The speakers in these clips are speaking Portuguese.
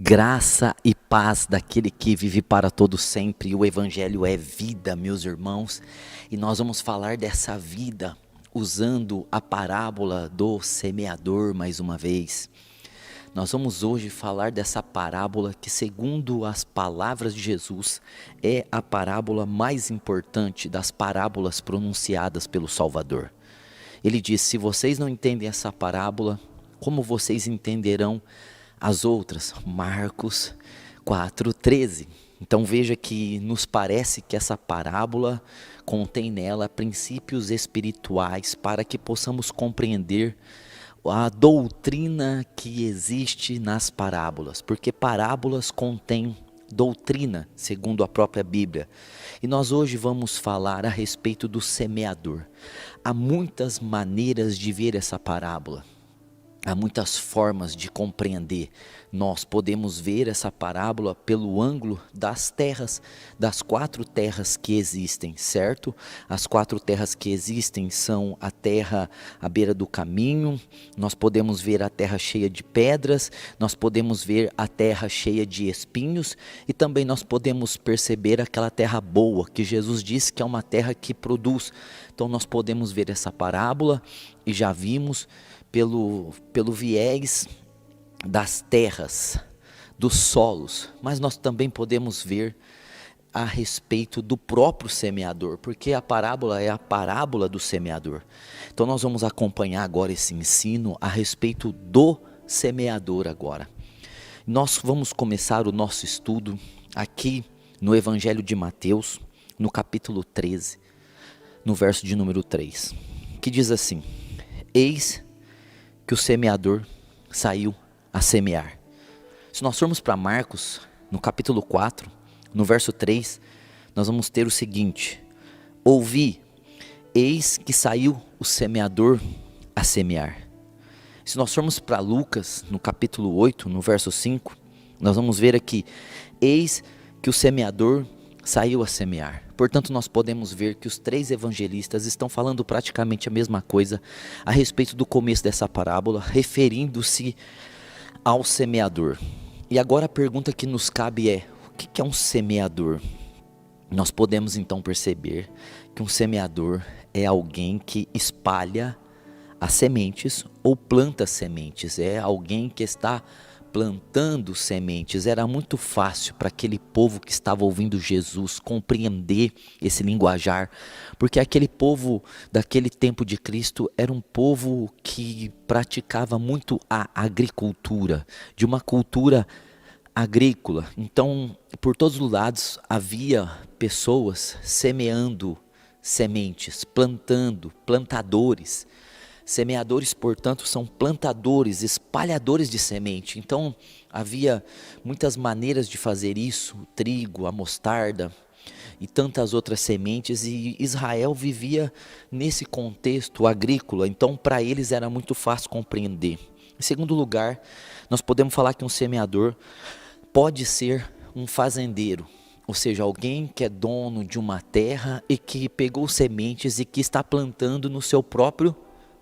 Graça e paz daquele que vive para todo sempre. O Evangelho é vida, meus irmãos. E nós vamos falar dessa vida usando a parábola do semeador mais uma vez. Nós vamos hoje falar dessa parábola que, segundo as palavras de Jesus, é a parábola mais importante das parábolas pronunciadas pelo Salvador. Ele diz: se vocês não entendem essa parábola, como vocês entenderão as outras? Marcos 4:13. Então veja que nos parece que essa parábola contém nela princípios espirituais para que possamos compreender a doutrina que existe nas parábolas, porque parábolas contêm doutrina, segundo a própria Bíblia. E nós hoje vamos falar a respeito do semeador. Há muitas maneiras de ver essa parábola. Há muitas formas de compreender. Nós podemos ver essa parábola pelo ângulo das terras, das 4 terras que existem, certo? As 4 terras que existem são a terra à beira do caminho, nós podemos ver a terra cheia de pedras, nós podemos ver a terra cheia de espinhos e também nós podemos perceber aquela terra boa, que Jesus disse que é uma terra que produz. Então nós podemos ver essa parábola e já vimos pelo viés das terras, dos solos, mas nós também podemos ver a respeito do próprio semeador, porque a parábola é a parábola do semeador. Então nós vamos acompanhar agora esse ensino a respeito do semeador agora. Nós vamos começar o nosso estudo aqui no Evangelho de Mateus, no capítulo 13, no verso de número 3, que diz assim: eis que o semeador saiu a semear. Se nós formos para Marcos, no capítulo 4, no verso 3, nós vamos ter o seguinte: ouvi, eis que saiu o semeador a semear. Se nós formos para Lucas, no capítulo 8, no verso 5, nós vamos ver aqui: eis que o semeador saiu a semear. Portanto, nós podemos ver que os 3 evangelistas estão falando praticamente a mesma coisa a respeito do começo dessa parábola, referindo-se ao semeador. E agora a pergunta que nos cabe é: o que é um semeador? Nós podemos então perceber que um semeador é alguém que espalha as sementes ou planta sementes, é alguém que está plantando sementes. Era muito fácil para aquele povo que estava ouvindo Jesus compreender esse linguajar, porque aquele povo daquele tempo de Cristo era um povo que praticava muito a agricultura, de uma cultura agrícola. Então, por todos os lados havia pessoas semeando sementes, plantando, plantadores. Semeadores, portanto, são plantadores, espalhadores de semente. Então, havia muitas maneiras de fazer isso: o trigo, a mostarda e tantas outras sementes. E Israel vivia nesse contexto agrícola, então para eles era muito fácil compreender. Em segundo lugar, nós podemos falar que um semeador pode ser um fazendeiro, ou seja, alguém que é dono de uma terra e que pegou sementes e que está plantando no seu próprio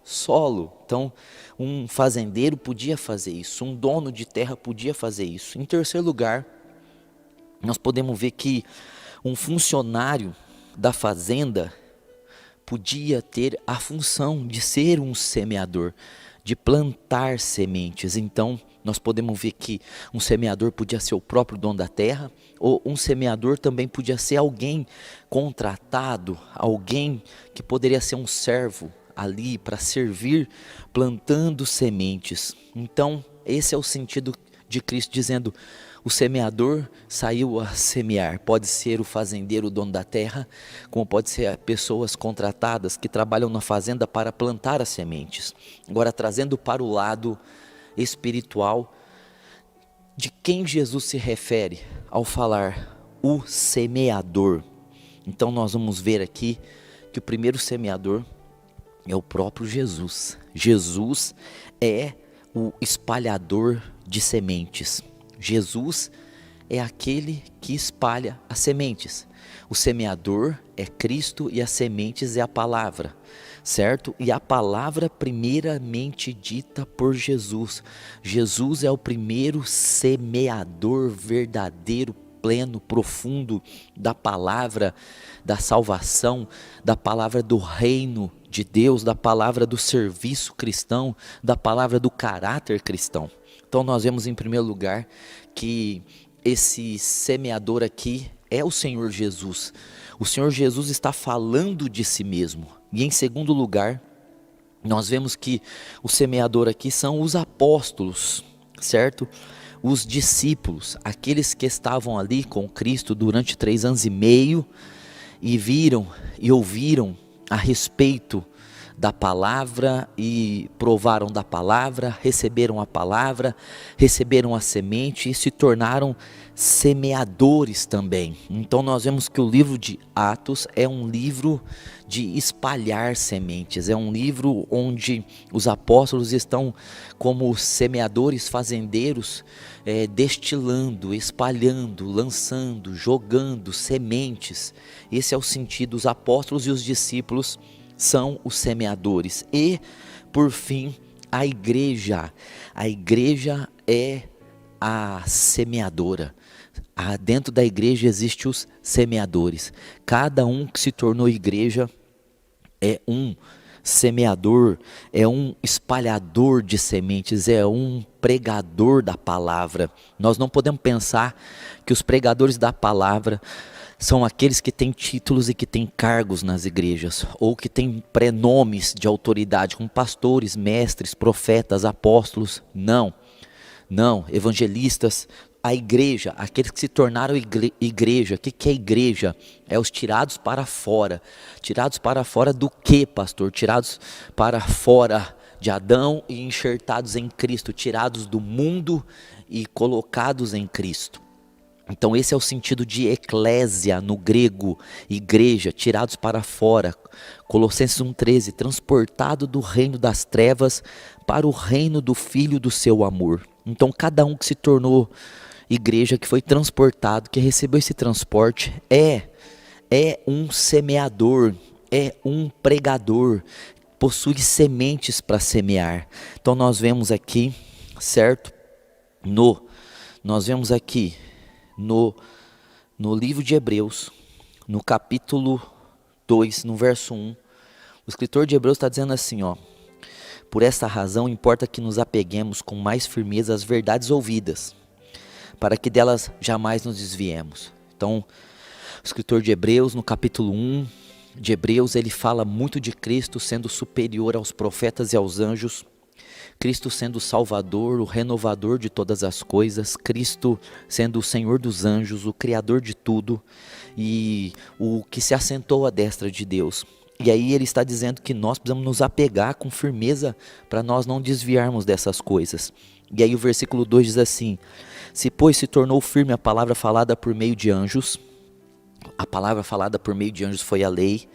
solo. Então, um fazendeiro podia fazer isso, um dono de terra podia fazer isso. Em terceiro lugar, nós podemos ver que um funcionário da fazenda podia ter a função de ser um semeador, de plantar sementes. Então, nós podemos ver que um semeador podia ser o próprio dono da terra, ou um semeador também podia ser alguém contratado, alguém que poderia ser um servo ali para servir, plantando sementes. Então, esse é o sentido de Cristo dizendo: o semeador saiu a semear. Pode ser o fazendeiro, o dono da terra, como pode ser pessoas contratadas que trabalham na fazenda para plantar as sementes. Agora, trazendo para o lado espiritual, de quem Jesus se refere ao falar o semeador? Então, nós vamos ver aqui que o primeiro semeador é o próprio Jesus. Jesus é o espalhador de sementes. Jesus é aquele que espalha as sementes. O semeador é Cristo e as sementes é a palavra, certo? E a palavra primeiramente dita por Jesus. Jesus é o primeiro semeador verdadeiro, pleno, profundo da palavra da salvação, da palavra do reino de Deus, da palavra do serviço cristão, da palavra do caráter cristão. Então nós vemos em primeiro lugar que esse semeador aqui é o Senhor Jesus. O Senhor Jesus está falando de si mesmo. E em segundo lugar, nós vemos que o semeador aqui são os apóstolos, certo? Os discípulos, aqueles que estavam ali com Cristo durante 3 anos e meio e viram e ouviram a respeito da palavra e provaram da palavra, receberam a palavra, receberam a semente e se tornaram semeadores também. Então nós vemos que o livro de Atos é um livro de espalhar sementes, é um livro onde os apóstolos estão como semeadores, fazendeiros, destilando, espalhando, lançando, jogando sementes. Esse é o sentido. Os apóstolos e os discípulos são os semeadores. E, por fim, a igreja. A igreja é a semeadora. Dentro da igreja existem os semeadores. Cada um que se tornou igreja é um semeador, é um espalhador de sementes, é um pregador da palavra. Nós não podemos pensar que os pregadores da palavra são aqueles que têm títulos e que têm cargos nas igrejas, ou que têm prenomes de autoridade, como pastores, mestres, profetas, apóstolos. Não, evangelistas. A igreja, aqueles que se tornaram igreja. O que é igreja? É os tirados para fora. Tirados para fora do que, pastor? Tirados para fora de Adão e enxertados em Cristo, tirados do mundo e colocados em Cristo. Então esse é o sentido de eclésia no grego, igreja, tirados para fora. Colossenses 1,13, transportado do reino das trevas para o reino do Filho do seu amor. Então cada um que se tornou igreja, que foi transportado, que recebeu esse transporte, é um semeador, é um pregador, possui sementes para semear. Então nós vemos aqui, certo? Nós vemos aqui no livro de Hebreus, no capítulo 2, no verso 1, o escritor de Hebreus está dizendo assim, ó: por esta razão importa que nos apeguemos com mais firmeza às verdades ouvidas, para que delas jamais nos desviemos. Então, o escritor de Hebreus, no capítulo 1 de Hebreus, ele fala muito de Cristo sendo superior aos profetas e aos anjos, Cristo sendo o Salvador, o renovador de todas as coisas, Cristo sendo o Senhor dos anjos, o Criador de tudo e o que se assentou à destra de Deus. E aí ele está dizendo que nós precisamos nos apegar com firmeza para nós não desviarmos dessas coisas. E aí o versículo 2 diz assim: se pois se tornou firme a palavra falada por meio de anjos, a palavra falada por meio de anjos foi a lei,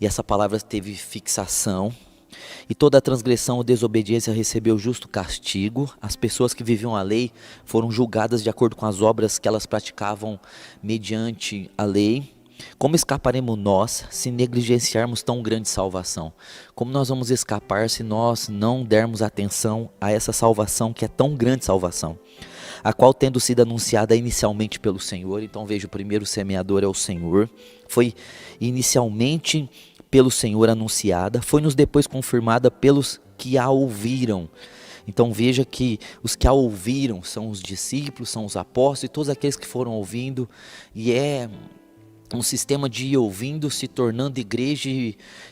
e essa palavra teve fixação, e toda a transgressão ou desobediência recebeu justo castigo. As pessoas que viviam a lei foram julgadas de acordo com as obras que elas praticavam mediante a lei. Como escaparemos nós se negligenciarmos tão grande salvação? Como nós vamos escapar se nós não dermos atenção a essa salvação que é tão grande salvação? A qual tendo sido anunciada inicialmente pelo Senhor. Então veja, o primeiro semeador é o Senhor. Foi inicialmente pelo Senhor anunciada, foi-nos depois confirmada pelos que a ouviram. Então veja que os que a ouviram são os discípulos, são os apóstolos e todos aqueles que foram ouvindo, e é um sistema de ir ouvindo, se tornando igreja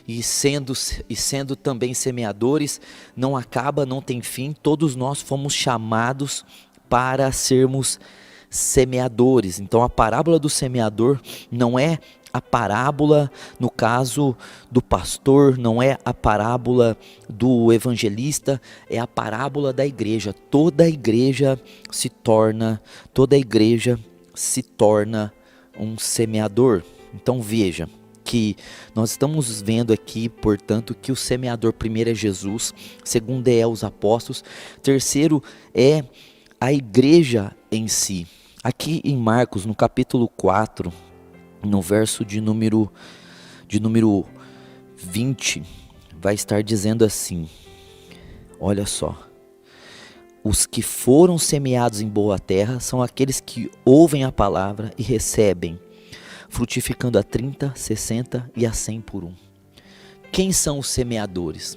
e sendo também semeadores. Não acaba, não tem fim. Todos nós fomos chamados para sermos semeadores. Então a parábola do semeador não é a parábola, no caso do pastor, não é a parábola do evangelista, é a parábola da igreja. Toda a igreja se torna um semeador. Então veja que nós estamos vendo aqui, portanto, que o semeador primeiro é Jesus, segundo é os apóstolos, terceiro é a igreja em si. Aqui em Marcos, no capítulo 4, no verso de número 20, vai estar dizendo assim, olha só. Os que foram semeados em boa terra são aqueles que ouvem a palavra e recebem, frutificando a 30, 60 e a 100 por um. Quem são os semeadores?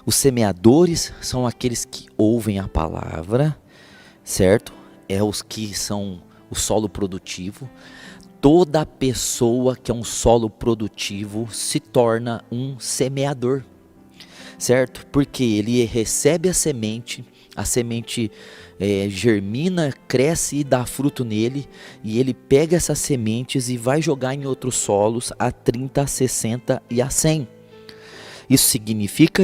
Os semeadores são aqueles que ouvem a palavra, certo? É os que são o solo produtivo. Toda pessoa que é um solo produtivo se torna um semeador, certo? Porque ele recebe a semente germina, cresce e dá fruto nele, e ele pega essas sementes e vai jogar em outros solos a 30, a 60 e a 100. Isso significa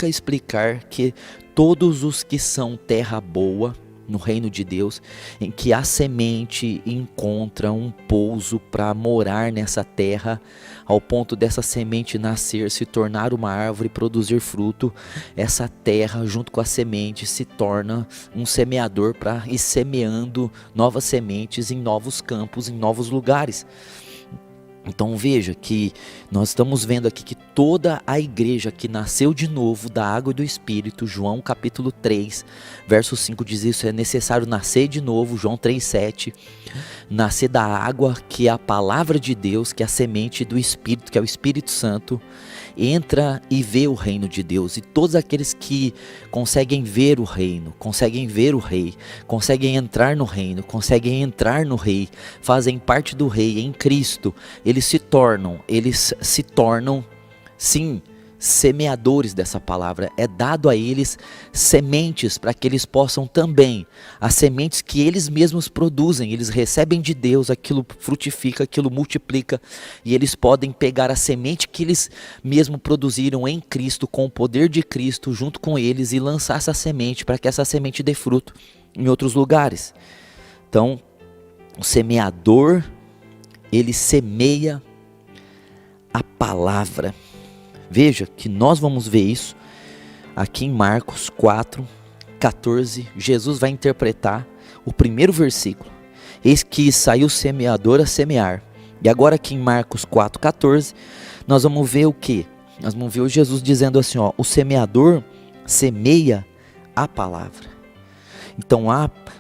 explicar que todos os que são terra boa no reino de Deus, em que a semente encontra um pouso para morar nessa terra, ao ponto dessa semente nascer, se tornar uma árvore e produzir fruto, essa terra junto com a semente se torna um semeador para ir semeando novas sementes em novos campos, em novos lugares. Então veja que nós estamos vendo aqui que toda a igreja que nasceu de novo da água e do Espírito, João capítulo 3, verso 5 diz isso, é necessário nascer de novo, João 3,7, nascer da água que é a palavra de Deus, que é a semente do Espírito, que é o Espírito Santo, entra e vê o reino de Deus. E todos aqueles que conseguem ver o reino, conseguem ver o rei, conseguem entrar no reino, conseguem entrar no rei, fazem parte do rei em Cristo, eles se tornam, sim, semeadores dessa palavra. É dado a eles sementes para que eles possam também, as sementes que eles mesmos produzem, eles recebem de Deus, aquilo frutifica, aquilo multiplica, e eles podem pegar a semente que eles mesmos produziram em Cristo, com o poder de Cristo junto com eles, e lançar essa semente para que essa semente dê fruto em outros lugares. Então, o semeador, ele semeia a palavra. Veja que nós vamos ver isso aqui em Marcos 4, 14. Jesus vai interpretar o primeiro versículo. Eis que saiu o semeador a semear. E agora aqui em Marcos 4, 14, nós vamos ver o quê? Nós vamos ver o Jesus dizendo assim, ó, o semeador semeia a palavra. Então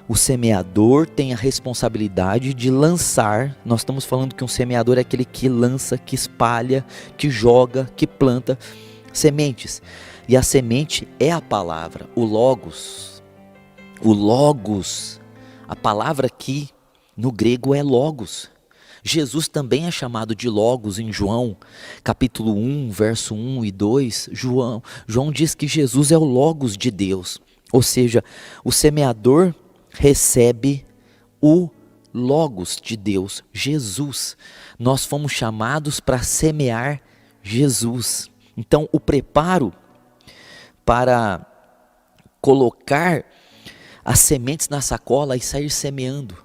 o semeador tem a responsabilidade de lançar. Nós estamos falando que um semeador é aquele que lança, que espalha, que joga, que planta sementes. E a semente é a palavra, o logos. O logos, a palavra aqui no grego é logos. Jesus também é chamado de logos em João, capítulo 1, verso 1 e 2. João diz que Jesus é o logos de Deus. Ou seja, o semeador recebe o logos de Deus, Jesus. Nós fomos chamados para semear Jesus. Então, o preparo para colocar as sementes na sacola e sair semeando.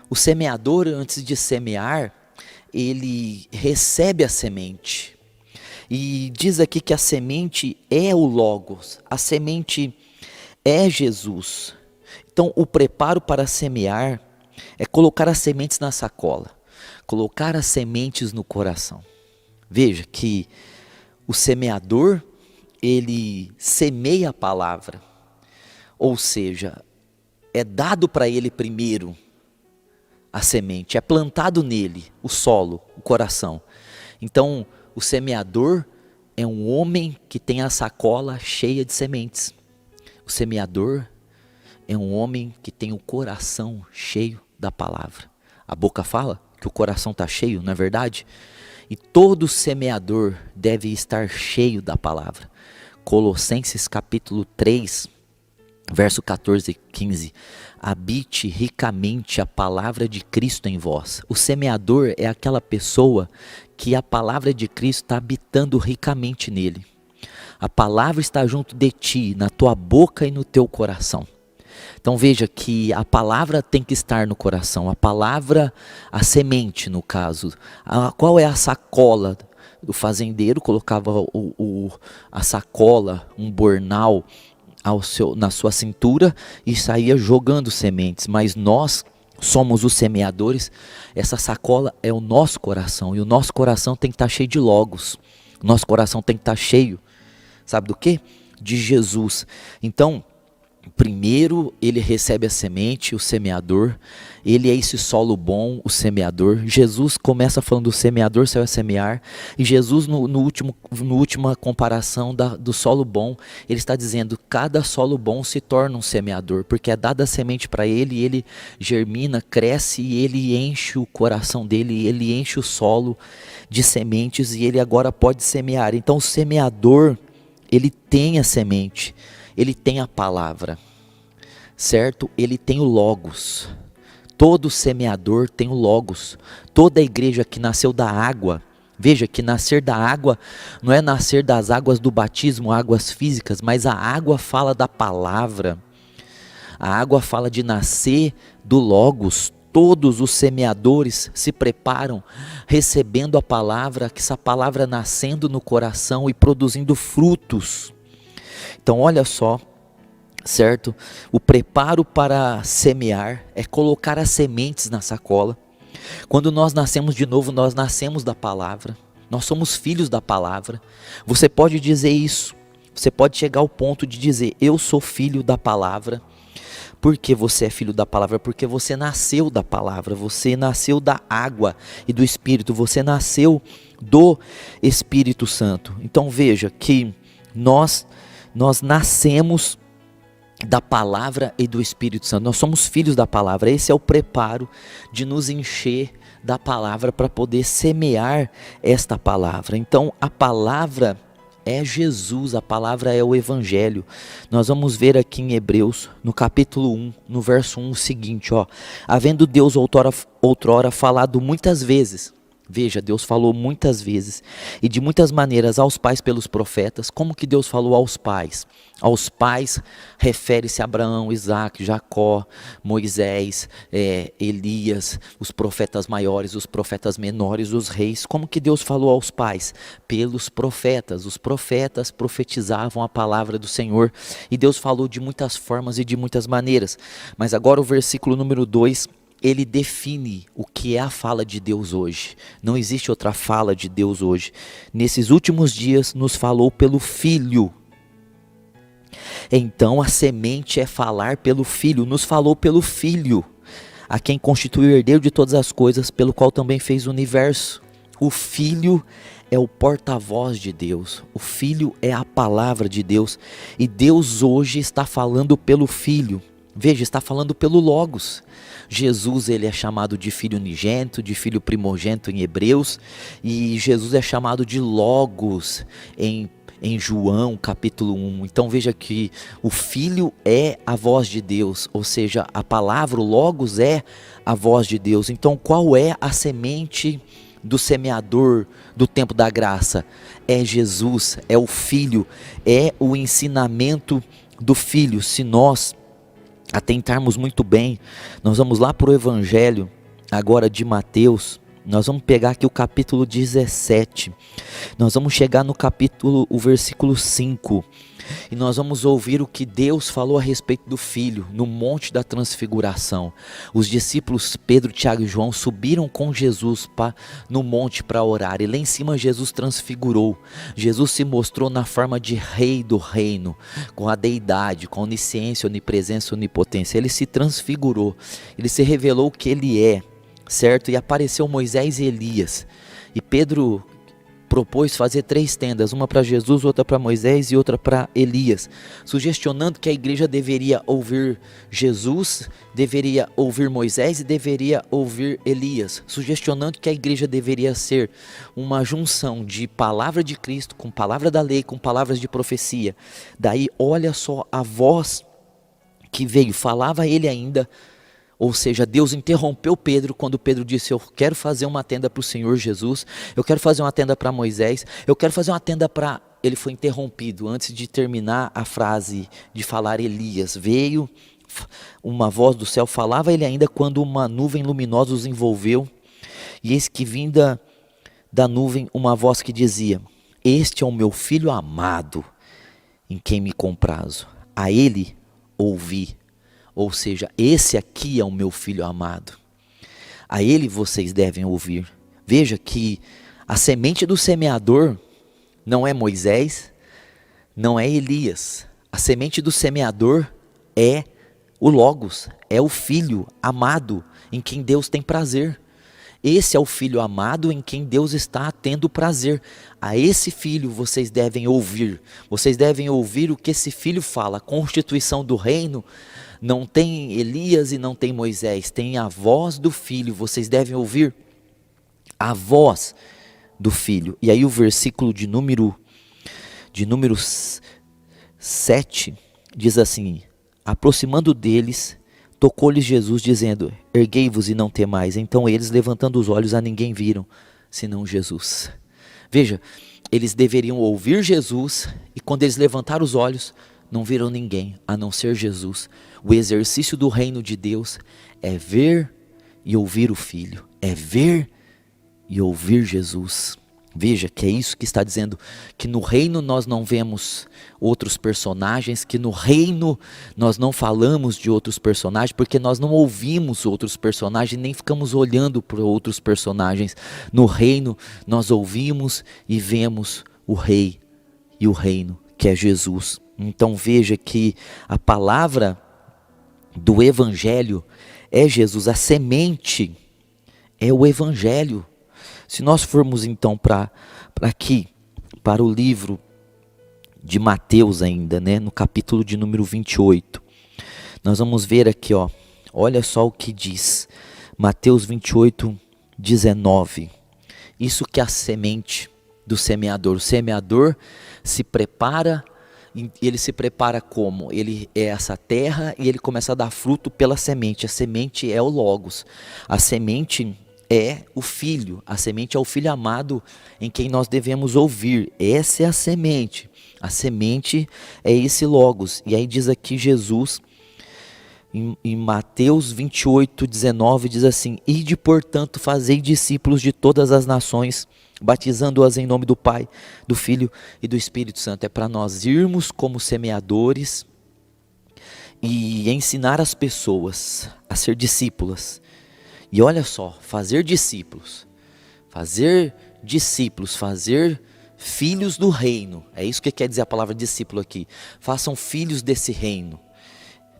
O semeador, antes de semear, ele recebe a semente. E diz aqui que a semente é o logos, a semente é Jesus. Então o preparo para semear é colocar as sementes na sacola, colocar as sementes no coração. Veja que o semeador, ele semeia a palavra, ou seja, é dado para ele primeiro a semente, é plantado nele o solo, o coração. Então o semeador é um homem que tem a sacola cheia de sementes. O semeador é um homem que tem o coração cheio da palavra. A boca fala que o coração está cheio, não é verdade? E todo semeador deve estar cheio da palavra. Colossenses capítulo 3, verso 14 e 15. Habite ricamente a palavra de Cristo em vós. O semeador é aquela pessoa que a palavra de Cristo está habitando ricamente nele. A palavra está junto de ti, na tua boca e no teu coração. Então veja que a palavra tem que estar no coração. A palavra, a semente no caso. Qual é a sacola? O fazendeiro colocava a sacola, um bornal, na sua cintura e saía jogando sementes, mas nós somos os semeadores. Essa sacola é o nosso coração, e o nosso coração tem que estar cheio de logos, o nosso coração tem que estar cheio, sabe do quê? De Jesus. Então, primeiro ele recebe a semente, o semeador, ele é esse solo bom, o semeador. Jesus começa falando do semeador, saiu a semear, e Jesus no última comparação do solo bom, ele está dizendo, cada solo bom se torna um semeador, porque é dada a semente para ele, e ele germina, cresce, e ele enche o coração dele, ele enche o solo de sementes, e ele agora pode semear. Então o semeador, ele tem a semente, ele tem a palavra, certo? Ele tem o logos. Todo semeador tem o logos. Toda igreja que nasceu da água, veja que nascer da água não é nascer das águas do batismo, águas físicas, mas a água fala da palavra. A água fala de nascer do logos. Todos os semeadores se preparam recebendo a palavra, que essa palavra nascendo no coração e produzindo frutos. Então olha só, certo? O preparo para semear é colocar as sementes na sacola. Quando nós nascemos de novo, nós nascemos da palavra. Nós somos filhos da palavra. Você pode dizer isso. Você pode chegar ao ponto de dizer, eu sou filho da palavra. Por que você é filho da palavra? Porque você nasceu da palavra. Você nasceu da água e do Espírito. Você nasceu do Espírito Santo. Então veja que nós nascemos da palavra e do Espírito Santo. Nós somos filhos da palavra. Esse é o preparo de nos encher da palavra para poder semear esta palavra. Então a palavra é Jesus, a palavra é o Evangelho. Nós vamos ver aqui em Hebreus, no capítulo 1, no verso 1, o seguinte, ó. Havendo Deus outrora falado muitas vezes. Veja, Deus falou muitas vezes e de muitas maneiras aos pais pelos profetas. Como que Deus falou aos pais? Aos pais refere-se a Abraão, Isaac, Jacó, Moisés, Elias, os profetas maiores, os profetas menores, os reis. Como que Deus falou aos pais? Pelos profetas. Os profetas profetizavam a palavra do Senhor e Deus falou de muitas formas e de muitas maneiras. Mas agora o versículo número 2, ele define o que é a fala de Deus hoje. Não existe outra fala de Deus hoje. Nesses últimos dias nos falou pelo Filho. Então a semente é falar pelo Filho. Nos falou pelo Filho, a quem constituiu o herdeiro de todas as coisas, pelo qual também fez o universo. O Filho é o porta-voz de Deus. O Filho é a palavra de Deus. E Deus hoje está falando pelo Filho. Veja, está falando pelo Logos. Jesus, ele é chamado de filho unigênito, de filho primogênito em Hebreus, e Jesus é chamado de Logos em João capítulo 1. Então veja que o Filho é a voz de Deus, ou seja, a palavra, o Logos é a voz de Deus. Então qual é a semente do semeador do tempo da graça? É Jesus, é o Filho, é o ensinamento do Filho. Se nós atentarmos muito bem, nós vamos lá para o Evangelho agora de Mateus, nós vamos pegar aqui o capítulo 17, nós vamos chegar no o versículo 5, e nós vamos ouvir o que Deus falou a respeito do Filho, no Monte da Transfiguração. Os discípulos Pedro, Tiago e João subiram com Jesus no monte para orar, e lá em cima Jesus transfigurou. Jesus se mostrou na forma de rei do reino, com a deidade, com a onisciência, onipresença, onipotência. Ele se transfigurou, ele se revelou o que ele é, certo? E apareceu Moisés e Elias, e Pedro propôs fazer 3 tendas, uma para Jesus, outra para Moisés e outra para Elias, sugestionando que a igreja deveria ouvir Jesus, deveria ouvir Moisés e deveria ouvir Elias, sugestionando que a igreja deveria ser uma junção de palavra de Cristo com palavra da lei, com palavras de profecia. Daí olha só a voz que veio, falava ele ainda. Ou seja, Deus interrompeu Pedro quando Pedro disse, eu quero fazer uma tenda para o Senhor Jesus, eu quero fazer uma tenda para Moisés, eu quero fazer uma tenda para... Ele foi interrompido antes de terminar a frase de falar Elias. Veio uma voz do céu, falava ele ainda quando uma nuvem luminosa os envolveu. E eis que vinda da nuvem uma voz que dizia, este é o meu filho amado, em quem me comprazo. a ele ouvi. Ou seja, esse aqui é o meu filho amado. A ele vocês devem ouvir. Veja que a semente do semeador não é Moisés, não é Elias. A semente do semeador é o Logos, é o Filho amado em quem Deus tem prazer. Esse é o Filho amado em quem Deus está tendo prazer. A esse Filho vocês devem ouvir. Vocês devem ouvir o que esse Filho fala. A constituição do reino não tem Elias e não tem Moisés. Tem a voz do Filho. Vocês devem ouvir a voz do Filho. E aí o versículo de número 7 diz assim: aproximando deles, tocou-lhes Jesus, dizendo: erguei-vos e não temais. Então eles, levantando os olhos, a ninguém viram, senão Jesus. Veja, eles deveriam ouvir Jesus, e quando eles levantaram os olhos, não viram ninguém, a não ser Jesus. O exercício do reino de Deus é ver e ouvir o Filho, é ver e ouvir Jesus. Veja que é isso que está dizendo, que no reino nós não vemos outros personagens, que no reino nós não falamos de outros personagens, porque nós não ouvimos outros personagens, nem ficamos olhando para outros personagens. No reino nós ouvimos e vemos o Rei e o reino, que é Jesus. Então veja que a palavra do Evangelho é Jesus, a semente é o Evangelho. Se nós formos então para aqui, para o livro de Mateus ainda, né, no capítulo de número 28, nós vamos ver aqui, olha só o que diz, Mateus 28, 19, isso que é a semente do semeador. O semeador se prepara, e ele se prepara como? Ele é essa terra e ele começa a dar fruto pela semente. A semente é o Logos, a semente é o Filho, a semente é o Filho amado em quem nós devemos ouvir. Essa é a semente é esse Logos. E aí diz aqui Jesus, em Mateus 28, 19, diz assim: ide, portanto, fazei discípulos de todas as nações, batizando-as em nome do Pai, do Filho e do Espírito Santo. É para nós irmos como semeadores e ensinar as pessoas a ser discípulas. E olha só, fazer discípulos, fazer filhos do reino. É isso que quer dizer a palavra discípulo aqui. Façam filhos desse reino.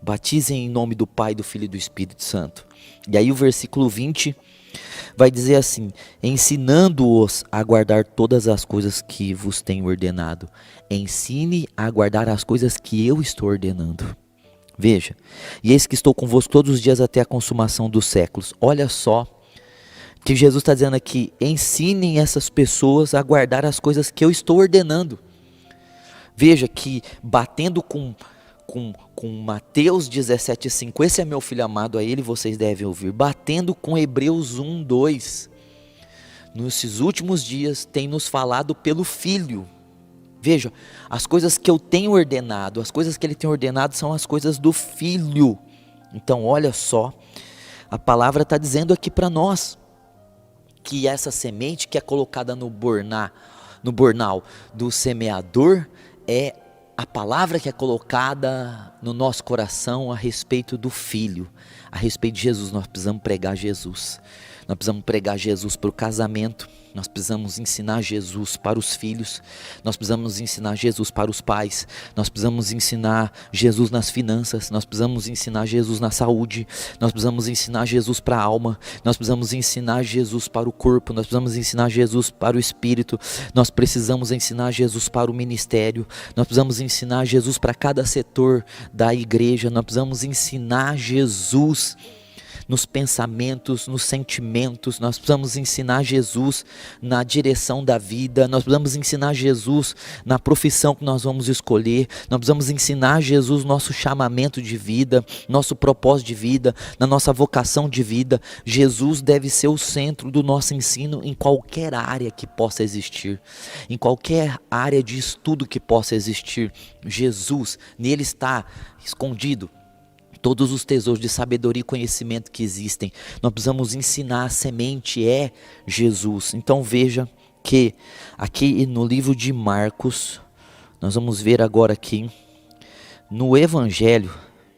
Batizem em nome do Pai, do Filho e do Espírito Santo. E aí o versículo 20 vai dizer assim: ensinando-os a guardar todas as coisas que vos tenho ordenado. Ensine a guardar as coisas que eu estou ordenando. Veja, e eis que estou convosco todos os dias até a consumação dos séculos. Olha só que Jesus está dizendo aqui: ensinem essas pessoas a guardar as coisas que eu estou ordenando. Veja que batendo com Mateus 17,5, esse é meu filho amado, a ele vocês devem ouvir. Batendo com Hebreus 1:2, nesses últimos dias tem nos falado pelo Filho. Veja, as coisas que eu tenho ordenado, as coisas que ele tem ordenado são as coisas do Filho. Então olha só, a palavra está dizendo aqui para nós, que essa semente que é colocada no bornal do semeador, é a palavra que é colocada no nosso coração a respeito do Filho, a respeito de Jesus. Nós precisamos pregar Jesus. Nós precisamos pregar Jesus para o casamento, nós precisamos ensinar Jesus para os filhos, nós precisamos ensinar Jesus para os pais, nós precisamos ensinar Jesus nas finanças, nós precisamos ensinar Jesus na saúde, nós precisamos ensinar Jesus para a alma, nós precisamos ensinar Jesus para o corpo, nós precisamos ensinar Jesus para o espírito, nós precisamos ensinar Jesus para o ministério, nós precisamos ensinar Jesus para cada setor da igreja, nós precisamos ensinar Jesus nos pensamentos, nos sentimentos, nós precisamos ensinar Jesus na direção da vida, nós precisamos ensinar Jesus na profissão que nós vamos escolher, nós precisamos ensinar Jesus nosso chamamento de vida, nosso propósito de vida, na nossa vocação de vida. Jesus deve ser o centro do nosso ensino em qualquer área que possa existir, em qualquer área de estudo que possa existir. Jesus, nele está escondido todos os tesouros de sabedoria e conhecimento que existem. Nós precisamos ensinar, a semente é Jesus. Então veja que aqui no livro de Marcos, nós vamos ver agora aqui, No Evangelho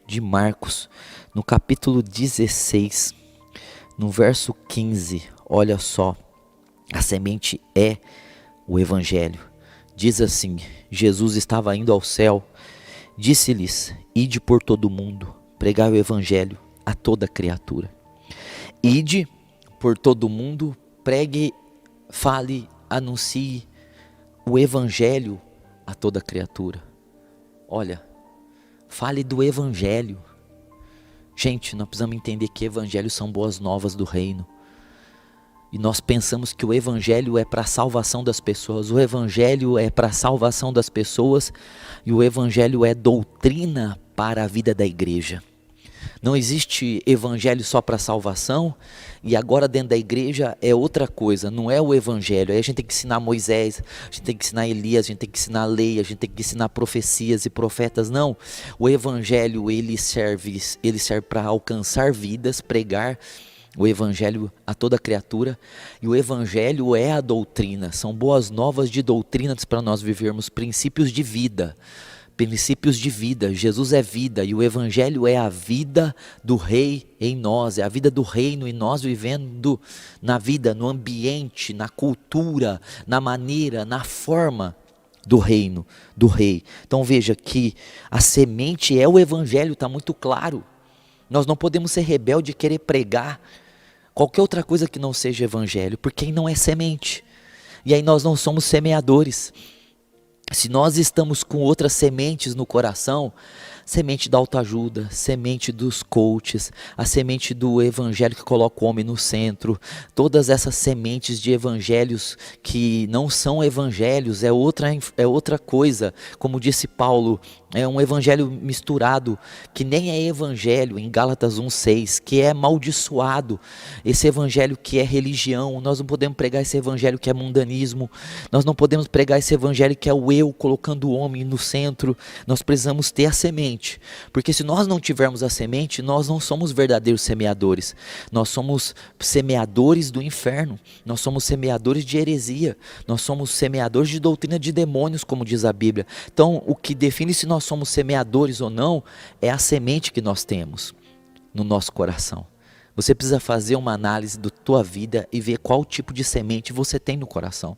de Marcos, no capítulo 16, no verso 15, olha só, a semente é o Evangelho. Diz assim: Jesus estava indo ao céu, disse-lhes: ide por todo o mundo, pregai o Evangelho a toda criatura. Ide por todo o mundo, pregue, fale, anuncie o Evangelho a toda criatura. Olha, fale do Evangelho. Gente, nós precisamos entender que Evangelho são boas novas do reino. E nós pensamos que o Evangelho é para a salvação das pessoas. O Evangelho é para a salvação das pessoas. E o Evangelho é doutrina para a vida da igreja. Não existe Evangelho só para salvação. E agora dentro da igreja é outra coisa. Não é o Evangelho. Aí a gente tem que ensinar Moisés. A gente tem que ensinar Elias. A gente tem que ensinar a lei. A gente tem que ensinar profecias e profetas. Não. O Evangelho ele serve para alcançar vidas, pregar o Evangelho a toda criatura, e o Evangelho é a doutrina, são boas novas de doutrinas para nós vivermos princípios de vida, Jesus é vida, e o Evangelho é a vida do Rei em nós, é a vida do reino, e nós vivendo na vida, no ambiente, na cultura, na maneira, na forma do reino, do Rei. Então veja que a semente é o Evangelho, está muito claro. Nós não podemos ser rebeldes e querer pregar qualquer outra coisa que não seja Evangelho, porque aí não é semente. E aí nós não somos semeadores. Se nós estamos com outras sementes no coração, semente da autoajuda, semente dos coaches, a semente do evangelho que coloca o homem no centro, todas essas sementes de evangelhos que não são evangelhos, é outra coisa, como disse Paulo, é um evangelho misturado, que nem é evangelho, em Gálatas 1,6, que é amaldiçoado, esse evangelho que é religião. Nós não podemos pregar esse evangelho que é mundanismo, nós não podemos pregar esse evangelho que é o eu, colocando o homem no centro. Nós precisamos ter a semente, porque se nós não tivermos a semente, nós não somos verdadeiros semeadores, nós somos semeadores do inferno, nós somos semeadores de heresia, nós somos semeadores de doutrina de demônios, como diz a Bíblia. Então o que define se nós somos semeadores ou não é a semente que nós temos no nosso coração. Você precisa fazer uma análise da tua vida e ver qual tipo de semente você tem no coração.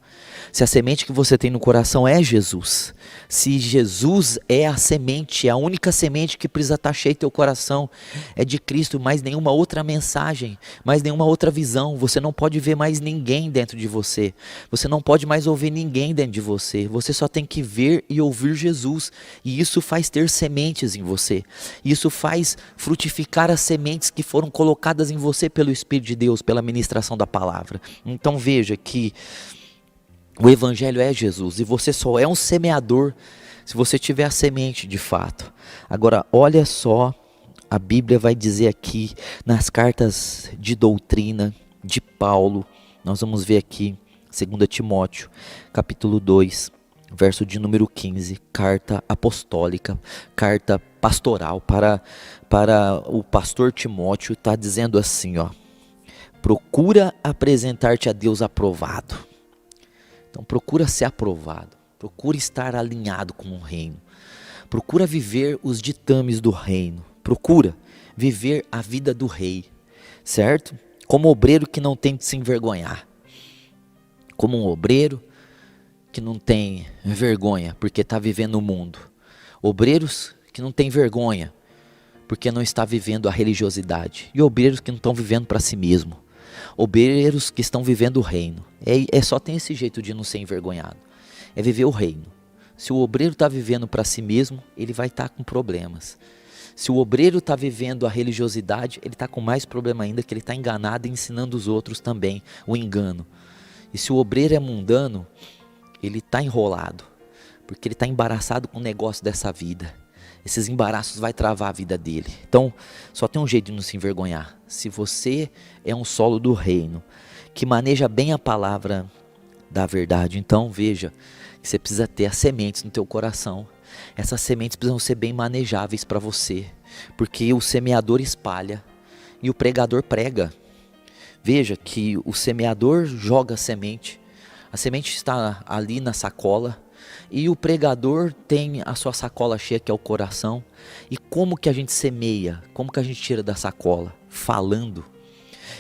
Se a semente que você tem no coração é Jesus, se Jesus é a semente, a única semente que precisa estar cheia teu coração é de Cristo, mais nenhuma outra mensagem, mais nenhuma outra visão. Você não pode ver mais ninguém dentro de você, você não pode mais ouvir ninguém dentro de você, você só tem que ver e ouvir Jesus, e isso faz ter sementes em você, isso faz frutificar as sementes que foram colocadas em você pelo Espírito de Deus, pela ministração da palavra. Então veja que o Evangelho é Jesus, e você só é um semeador se você tiver a semente de fato. Agora olha só, a Bíblia vai dizer aqui nas cartas de doutrina de Paulo, nós vamos ver aqui 2 Timóteo capítulo 2, verso de número 15, carta apostólica, carta pastoral para o pastor Timóteo, está dizendo assim, ó: procura apresentar-te a Deus aprovado. Então procura ser aprovado, procura estar alinhado com o reino, procura viver os ditames do reino, procura viver a vida do rei, certo? Como obreiro que não tem de se envergonhar, como um obreiro que não tem vergonha porque está vivendo o mundo, obreiros que não tem vergonha porque não está vivendo a religiosidade, e obreiros que não estão vivendo para si mesmo, obreiros que estão vivendo o reino. Só tem esse jeito de não ser envergonhado, é viver o reino. Se o obreiro está vivendo para si mesmo, ele vai estar com problemas. Se o obreiro está vivendo a religiosidade, ele está com mais problema ainda, que ele está enganado e ensinando os outros também o engano. E se o obreiro é mundano, ele está enrolado, porque ele está embaraçado com o negócio dessa vida. Esses embaraços vai travar a vida dele. Então, só tem um jeito de não se envergonhar. Se você é um solo do reino, que maneja bem a palavra da verdade, então veja que você precisa ter as sementes no teu coração. Essas sementes precisam ser bem manejáveis para você, porque o semeador espalha e o pregador prega. Veja que o semeador joga a semente está ali na sacola, e o pregador tem a sua sacola cheia, que é o coração. E como que a gente semeia? Como que a gente tira da sacola? Falando.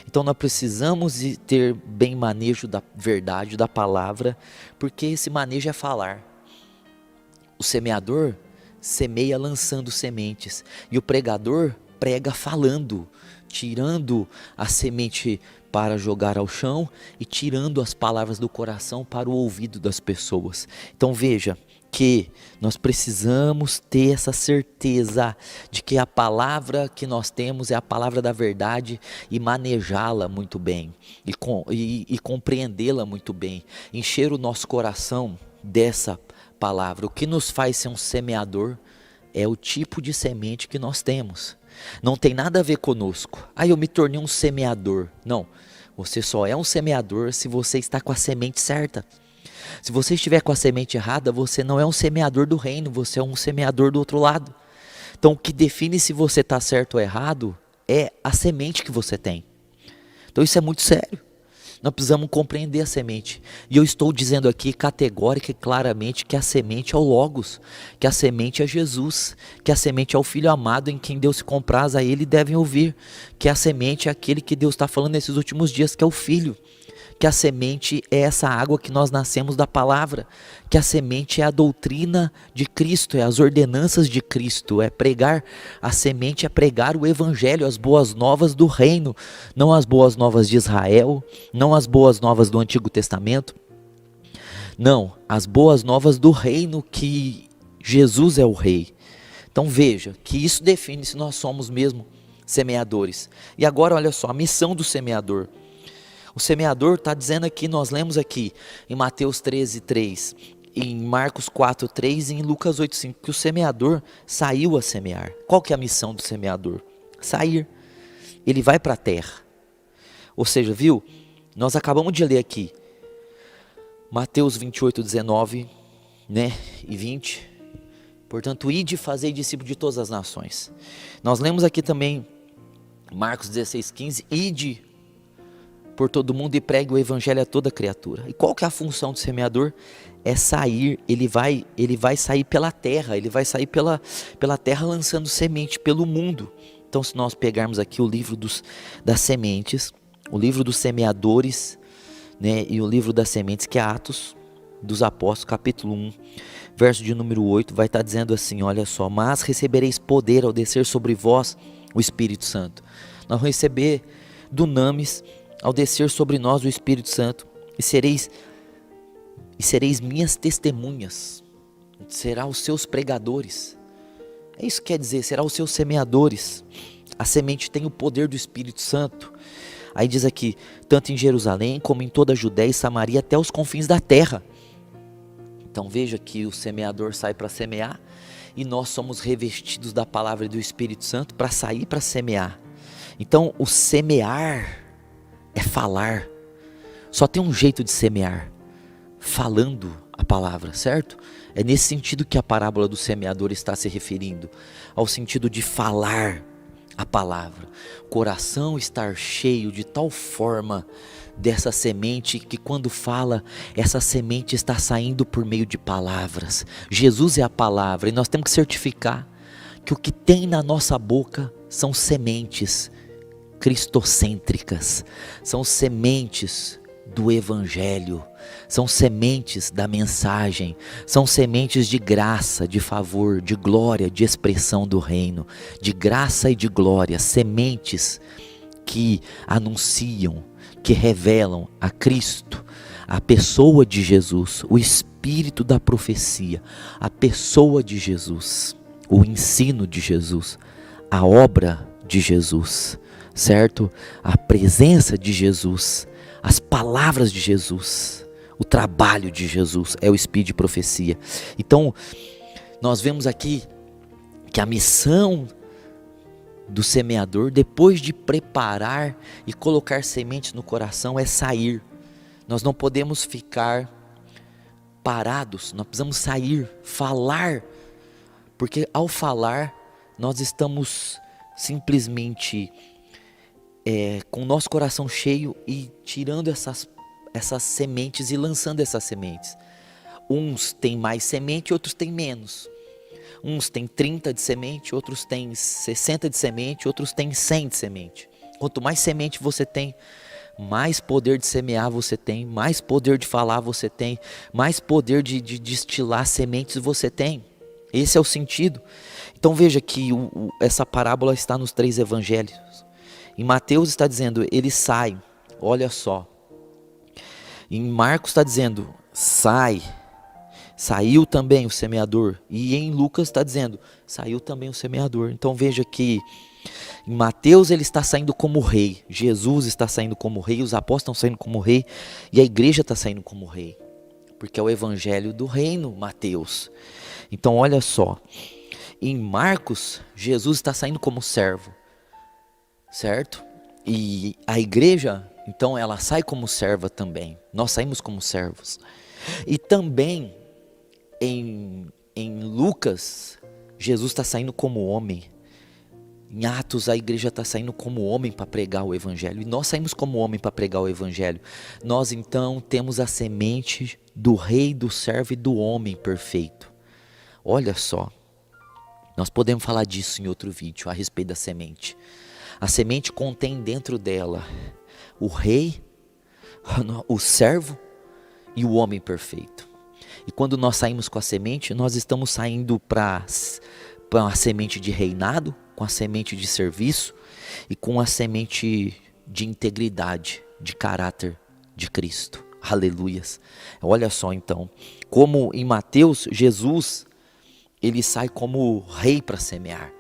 Então nós precisamos de ter bem manejo da verdade, da palavra, porque esse manejo é falar. O semeador semeia lançando sementes, e o pregador prega falando, tirando a semente para jogar ao chão e tirando as palavras do coração para o ouvido das pessoas. Então veja que nós precisamos ter essa certeza de que a palavra que nós temos é a palavra da verdade, e manejá-la muito bem e compreendê-la muito bem, encher o nosso coração dessa palavra. O que nos faz ser um semeador é o tipo de semente que nós temos. Não tem nada a ver conosco. Eu me tornei um semeador. Não, você só é um semeador se você está com a semente certa. Se você estiver com a semente errada, você não é um semeador do reino, você é um semeador do outro lado. Então o que define se você está certo ou errado é a semente que você tem. Então isso é muito sério. Nós precisamos compreender a semente. E eu estou dizendo aqui categórica e claramente que a semente é o Logos, que a semente é Jesus, que a semente é o Filho amado em quem Deus se compraz, a Ele devem ouvir, que a semente é aquele que Deus está falando nesses últimos dias, que é o Filho, que a semente é essa água que nós nascemos da palavra, que a semente é a doutrina de Cristo, é as ordenanças de Cristo, é pregar, a semente é pregar o evangelho, as boas novas do reino, não as boas novas de Israel, não as boas novas do Antigo Testamento, não, as boas novas do reino, que Jesus é o rei. Então veja, que isso define se nós somos mesmo semeadores. E agora olha só, a missão do semeador. O semeador está dizendo aqui, nós lemos aqui em Mateus 13:3, em Marcos 4:3 e em Lucas 8:5, que o semeador saiu a semear. Qual que é a missão do semeador? Sair. Ele vai para a terra. Ou seja, viu? Nós acabamos de ler aqui Mateus 28:19, e 20. Portanto, ide e fazei discípulos de todas as nações. Nós lemos aqui também Marcos 16:15, ide por todo mundo e pregue o evangelho a toda criatura. E qual que é a função do semeador? É sair, ele vai sair pela terra, ele vai sair pela terra lançando semente pelo mundo. Então se nós pegarmos aqui o livro das sementes, o livro dos semeadores, e o livro das sementes, que é Atos dos Apóstolos, capítulo 1, verso de número 8, vai estar dizendo assim, olha só, mas recebereis poder ao descer sobre vós o Espírito Santo. Nós vamos receber dunamis ao descer sobre nós o Espírito Santo, e sereis minhas testemunhas, será os seus pregadores. É isso que quer dizer, será os seus semeadores. A semente tem o poder do Espírito Santo. Aí diz aqui, tanto em Jerusalém como em toda a Judéia e Samaria, até os confins da terra. Então veja que o semeador sai para semear, e nós somos revestidos da palavra e do Espírito Santo para sair para semear. Então o semear é falar. Só tem um jeito de semear, falando a palavra, certo? É nesse sentido que a parábola do semeador está se referindo, ao sentido de falar a palavra. O coração estar cheio de tal forma dessa semente, que quando fala, essa semente está saindo por meio de palavras. Jesus é a palavra, e nós temos que certificar que o que tem na nossa boca são sementes cristocêntricas, são sementes do evangelho, são sementes da mensagem, são sementes de graça, de favor, de glória, de expressão do reino, de graça e de glória, sementes que anunciam, que revelam a Cristo, a pessoa de Jesus, o espírito da profecia, a pessoa de Jesus, o ensino de Jesus, a obra de Jesus, certo? A presença de Jesus, as palavras de Jesus, o trabalho de Jesus é o espírito de profecia. Então, nós vemos aqui que a missão do semeador, depois de preparar e colocar sementes no coração, é sair. Nós não podemos ficar parados, nós precisamos sair, falar, porque ao falar, nós estamos simplesmente com o nosso coração cheio e tirando essas sementes e lançando essas sementes. Uns têm mais semente, outros têm menos. Uns têm 30 de semente, outros têm 60 de semente, outros têm 100 de semente. Quanto mais semente você tem, mais poder de semear você tem, mais poder de falar você tem, mais poder de destilar sementes você tem. Esse é o sentido. Então veja que essa parábola está nos 3 evangelhos. Em Mateus está dizendo, ele sai, olha só. Em Marcos está dizendo, saiu também o semeador. E em Lucas está dizendo, saiu também o semeador. Então veja que em Mateus ele está saindo como rei, Jesus está saindo como rei, os apóstolos estão saindo como rei e a igreja está saindo como rei. Porque é o evangelho do reino, Mateus. Então olha só, em Marcos, Jesus está saindo como servo, certo? E a igreja, então ela sai como serva também, nós saímos como servos. E também em Lucas, Jesus está saindo como homem. Em Atos, a igreja está saindo como homem para pregar o evangelho. E nós saímos como homem para pregar o evangelho. Nós então temos a semente do rei, do servo e do homem perfeito. Olha só, nós podemos falar disso em outro vídeo, a respeito da semente. A semente contém dentro dela o rei, o servo e o homem perfeito. E quando nós saímos com a semente, nós estamos saindo para a semente de reinado, com a semente de serviço e com a semente de integridade, de caráter de Cristo. Aleluias. Olha só então, como em Mateus, Jesus, ele sai como rei para semear.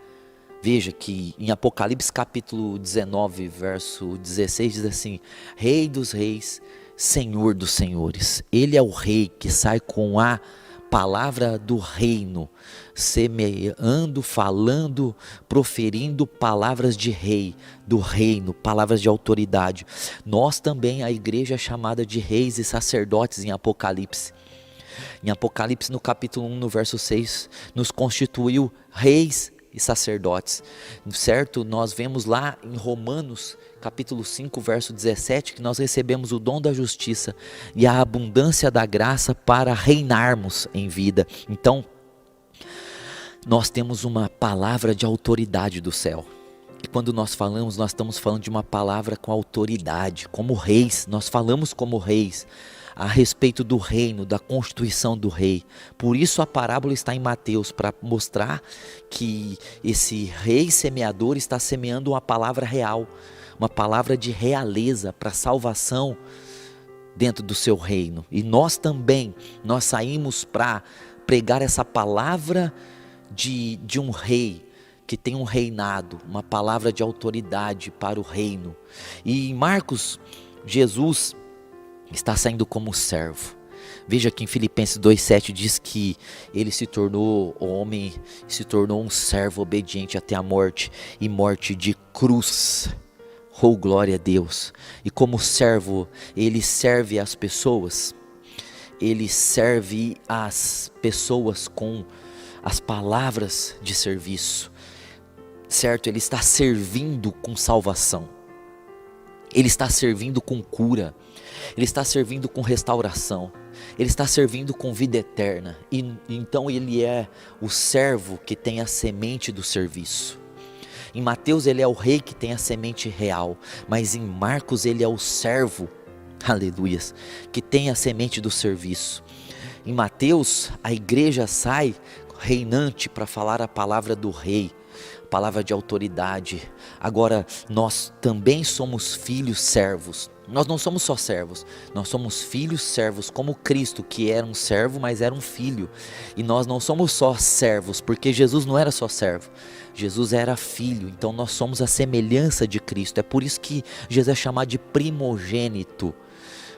Veja que em Apocalipse capítulo 19, verso 16, diz assim, Rei dos reis, Senhor dos senhores. Ele é o rei que sai com a palavra do reino, semeando, falando, proferindo palavras de rei, do reino, palavras de autoridade. Nós também, a igreja é chamada de reis e sacerdotes em Apocalipse. Em Apocalipse no capítulo 1, no verso 6, nos constituiu reis e sacerdotes, certo? Nós vemos lá em Romanos capítulo 5, verso 17, que nós recebemos o dom da justiça e a abundância da graça para reinarmos em vida. Então, nós temos uma palavra de autoridade do céu. E quando nós falamos, nós estamos falando de uma palavra com autoridade, como reis, nós falamos como reis, a respeito do reino, da constituição do rei. Por isso a parábola está em Mateus, para mostrar que esse rei semeador está semeando uma palavra real, uma palavra de realeza para salvação dentro do seu reino. E nós também, nós saímos para pregar essa palavra de um rei, que tem um reinado, uma palavra de autoridade para o reino. E em Marcos, Jesus está saindo como servo. Veja que em Filipenses 2,7 diz que ele se tornou homem, se tornou um servo obediente até a morte, e morte de cruz. Oh, glória a Deus. E como servo, ele serve as pessoas. Ele serve as pessoas com as palavras de serviço. Certo? Ele está servindo com salvação. Ele está servindo com cura. Ele está servindo com restauração. Ele está servindo com vida eterna. E então ele é o servo que tem a semente do serviço. Em Mateus ele é o rei que tem a semente real. Mas em Marcos ele é o servo, aleluias, que tem a semente do serviço. Em Mateus a igreja sai reinante para falar a palavra do rei, palavra de autoridade. Agora nós também somos filhos servos. Nós não somos só servos, nós somos filhos servos, como Cristo, que era um servo, mas era um filho. E nós não somos só servos, porque Jesus não era só servo, Jesus era filho. Então nós somos a semelhança de Cristo. É por isso que Jesus é chamado de primogênito,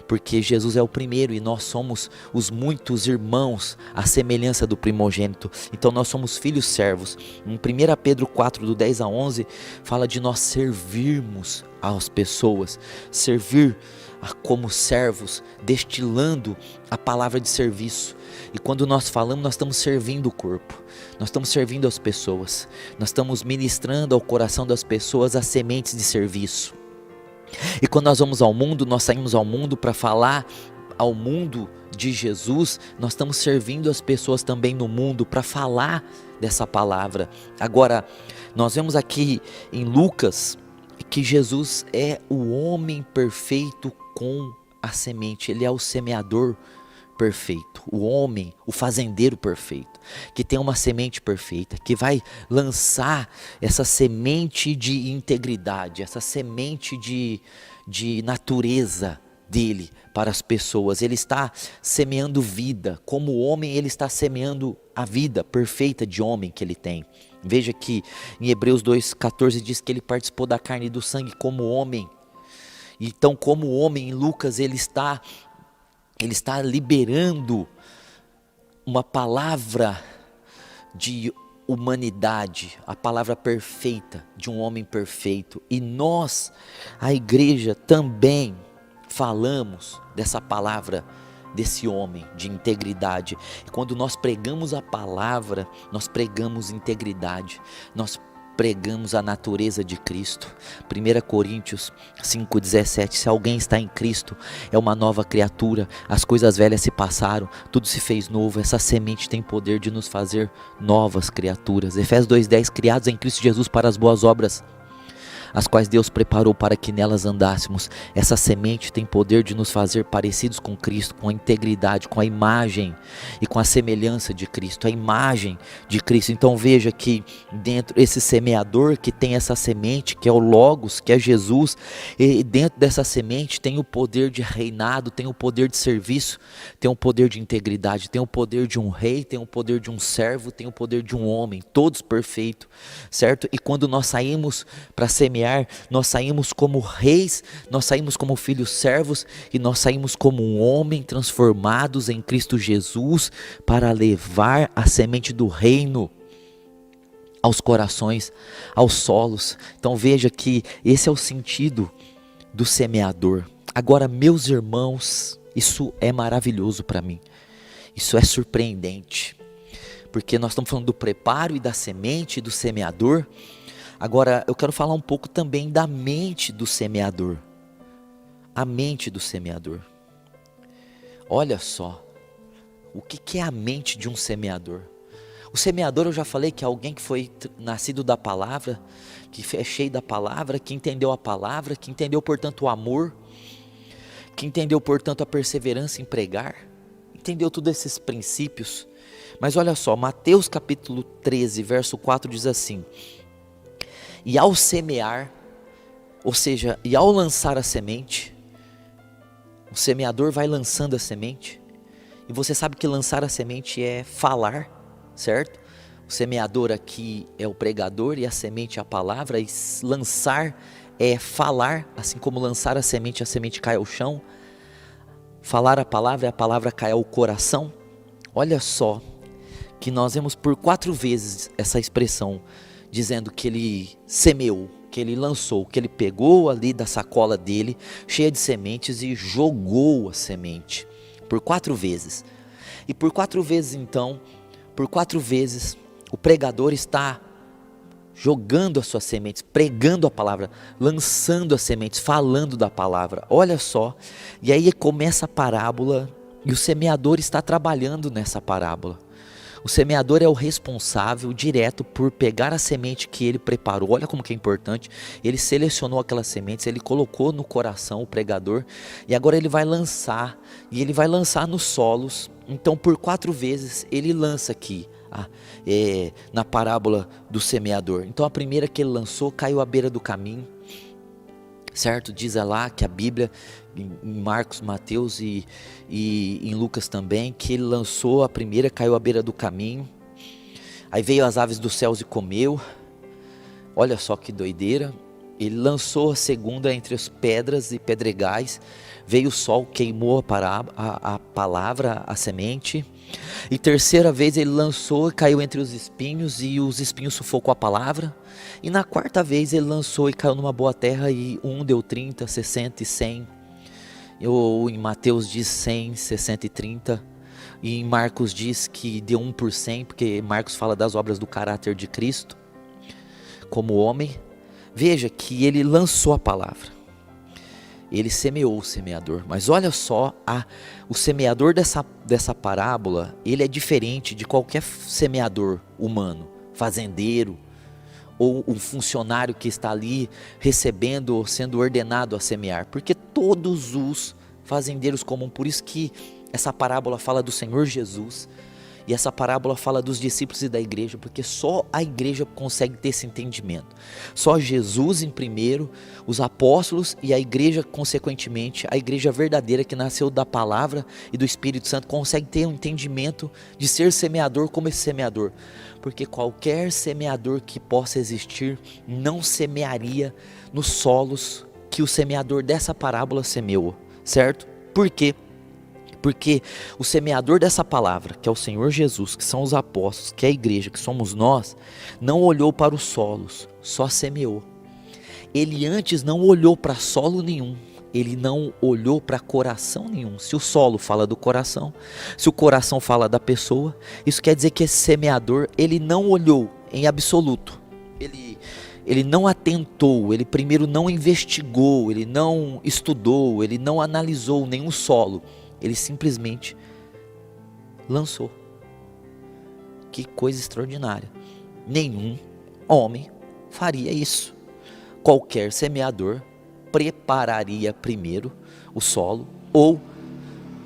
porque Jesus é o primeiro e nós somos os muitos irmãos, a semelhança do primogênito. Então nós somos filhos servos. Em 1 Pedro 4, do 10 a 11, fala de nós servirmos às pessoas, servir como servos, destilando a palavra de serviço. E quando nós falamos, nós estamos servindo o corpo, nós estamos servindo as pessoas, nós estamos ministrando ao coração das pessoas as sementes de serviço. E quando nós vamos ao mundo, nós saímos ao mundo para falar ao mundo de Jesus, nós estamos servindo as pessoas também no mundo para falar dessa palavra. Agora, nós vemos aqui em Lucas que Jesus é o homem perfeito com a semente, ele é o semeador perfeito, o homem, o fazendeiro perfeito, que tem uma semente perfeita, que vai lançar essa semente de integridade, essa semente de natureza dele para as pessoas. Ele está semeando vida, como homem ele está semeando a vida perfeita de homem que ele tem. Veja que em Hebreus 2,14 diz que ele participou da carne e do sangue como homem. Então, como homem, em Lucas ele está liberando uma palavra de humanidade, a palavra perfeita de um homem perfeito. E nós, a igreja, também falamos dessa palavra, desse homem de integridade. E quando nós pregamos a palavra, nós pregamos integridade, nós pregamos a natureza de Cristo. 1 Coríntios 5,17, se alguém está em Cristo, é uma nova criatura, as coisas velhas se passaram, tudo se fez novo. Essa semente tem poder de nos fazer novas criaturas. Efésios 2,10, criados em Cristo Jesus para as boas obras, as quais Deus preparou para que nelas andássemos. Essa semente tem poder de nos fazer parecidos com Cristo, com a integridade, com a imagem e com a semelhança de Cristo, a imagem de Cristo. Então veja que dentro esse semeador que tem essa semente, que é o Logos, que é Jesus, e dentro dessa semente tem o poder de reinado, tem o poder de serviço, tem o poder de integridade, tem o poder de um rei, tem o poder de um servo, tem o poder de um homem, todos perfeitos, certo? E quando nós saímos para semear, nós saímos como reis, nós saímos como filhos servos e nós saímos como um homem transformados em Cristo Jesus para levar a semente do reino aos corações, aos solos. Então veja que esse é o sentido do semeador. Agora, meus irmãos, isso é maravilhoso para mim, isso é surpreendente, porque nós estamos falando do preparo e da semente, do semeador. Agora, eu quero falar um pouco também da mente do semeador. A mente do semeador. Olha só, o que é a mente de um semeador? O semeador, eu já falei que é alguém que foi nascido da palavra, que é cheio da palavra, que entendeu a palavra, que entendeu, portanto, o amor, que entendeu, portanto, a perseverança em pregar, entendeu todos esses princípios. Mas olha só, Mateus capítulo 13, verso 4 diz assim: e ao semear, ou seja, e ao lançar a semente, o semeador vai lançando a semente, e você sabe que lançar a semente é falar, certo? O semeador aqui é o pregador e a semente é a palavra, e lançar é falar, assim como lançar a semente cai ao chão. Falar a palavra cai ao coração. Olha só, que nós vemos por 4 vezes essa expressão, dizendo que ele semeou, que ele lançou, que ele pegou ali da sacola dele, cheia de sementes, e jogou a semente, por 4 vezes. E por 4 vezes então, por 4 vezes, o pregador está jogando as suas sementes, pregando a palavra, lançando as sementes, falando da palavra. Olha só, e aí começa a parábola, e o semeador está trabalhando nessa parábola. O semeador é o responsável direto por pegar a semente que ele preparou. Olha como que é importante. Ele selecionou aquelas sementes, ele colocou no coração o pregador, e agora ele vai lançar, e ele vai lançar nos solos. Então por 4 vezes ele lança aqui, na parábola do semeador. Então a primeira que ele lançou caiu à beira do caminho, certo? Diz lá que a Bíblia, em Marcos, Mateus e em Lucas também, que ele lançou a primeira, caiu à beira do caminho. Aí veio as aves dos céus e comeu. Olha só que doideira. Ele lançou a segunda entre as pedras e pedregais. Veio o sol, queimou a palavra, a semente. E terceira vez ele lançou e caiu entre os espinhos, e os espinhos sufocou a palavra. E na quarta vez ele lançou e caiu numa boa terra, e um deu 30, 60 e 100. Ou em Mateus diz 100, 60 e 30. E em Marcos diz que deu 1 por 100, porque Marcos fala das obras do caráter de Cristo como homem. Veja que ele lançou a palavra. Ele semeou o semeador. Mas olha só, o semeador dessa parábola, ele é diferente de qualquer semeador humano, fazendeiro, ou um funcionário que está ali recebendo ou sendo ordenado a semear. Porque todos os fazendeiros comuns, por isso que essa parábola fala do Senhor Jesus, e essa parábola fala dos discípulos e da igreja, porque só a igreja consegue ter esse entendimento. Só Jesus em primeiro, os apóstolos e a igreja consequentemente, a igreja verdadeira que nasceu da palavra e do Espírito Santo, consegue ter um entendimento de ser semeador como esse semeador. Porque qualquer semeador que possa existir não semearia nos solos que o semeador dessa parábola semeou, certo? Por quê? Porque o semeador dessa palavra, que é o Senhor Jesus, que são os apóstolos, que é a igreja, que somos nós, não olhou para os solos, só semeou. Ele antes não olhou para solo nenhum, ele não olhou para coração nenhum. Se o solo fala do coração, se o coração fala da pessoa, isso quer dizer que esse semeador, ele não olhou em absoluto, ele não atentou, ele primeiro não investigou, ele não estudou, ele não analisou nenhum solo. Ele simplesmente lançou. Que coisa extraordinária. Nenhum homem faria isso. Qualquer semeador prepararia primeiro o solo, ou